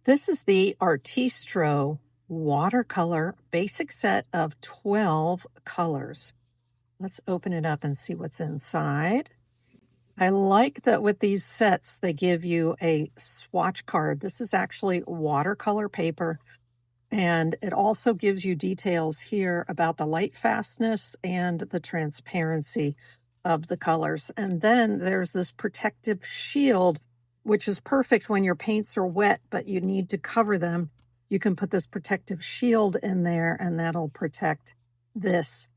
This is the Artistro watercolor basic set of 12 colors. Let's open it up and see what's inside. I like that with these sets, they give you a swatch card. This is actually watercolor paper, and it also gives you details here about the light fastness and the transparency of the colors. And then there's this protective shield, which is perfect when your paints are wet, but you need to cover them. You can put this protective shield in there, and that'll protect this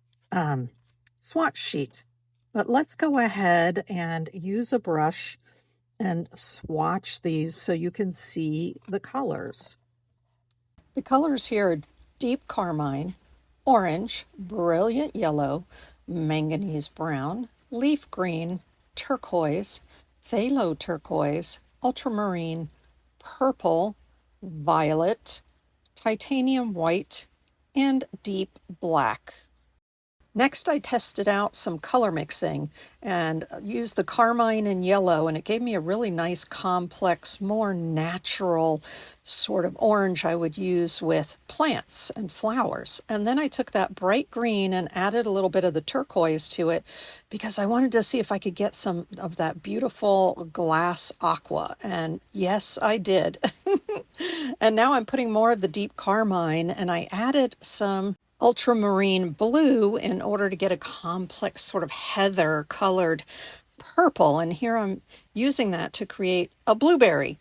swatch sheet. But let's go ahead and use a brush and swatch these so you can see the colors. The colors here are deep carmine, orange, brilliant yellow, manganese brown, leaf green, turquoise, phthalo turquoise, ultramarine, purple, violet, titanium white, and deep black. Next, I tested out some color mixing and used the carmine and yellow, and it gave me a really nice, complex, more natural sort of orange I would use with plants and flowers. And then I took that bright green and added a little bit of the turquoise to it because I wanted to see if I could get some of that beautiful glass aqua. And yes, I did. And now I'm putting more of the deep carmine, and I added some ultramarine blue in order to get a complex sort of heather colored purple, and here I'm using that to create a blueberry.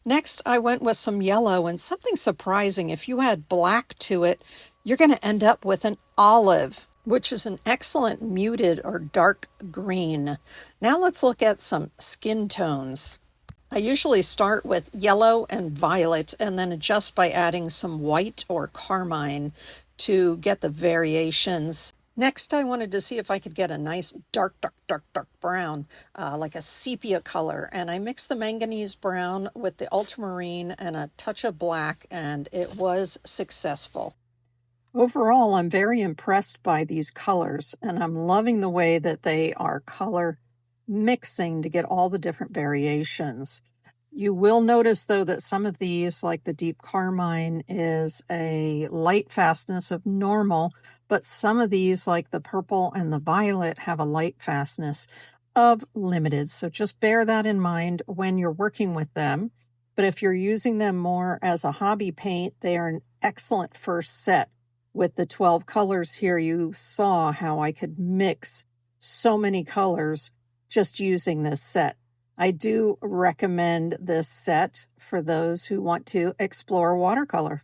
Next, I went with some yellow, and something surprising, if you add black to it, you're going to end up with an olive, which is an excellent muted or dark green. Now let's look at some skin tones. I usually start with yellow and violet and then adjust by adding some white or carmine to get the variations. Next, I wanted to see if I could get a nice dark brown, like a sepia color. And I mixed the manganese brown with the ultramarine and a touch of black, and it was successful. Overall, I'm very impressed by these colors, and I'm loving the way that they are color mixing to get all the different variations. You will notice, though, that some of these, like the deep carmine, is a light fastness of normal, but some of these, like the purple and the violet, have a light fastness of limited. So just bear that in mind when you're working with them. But if you're using them more as a hobby paint, they are an excellent first set. With the 12 colors here, you saw how I could mix so many colors just using this set. I do recommend this set for those who want to explore watercolor.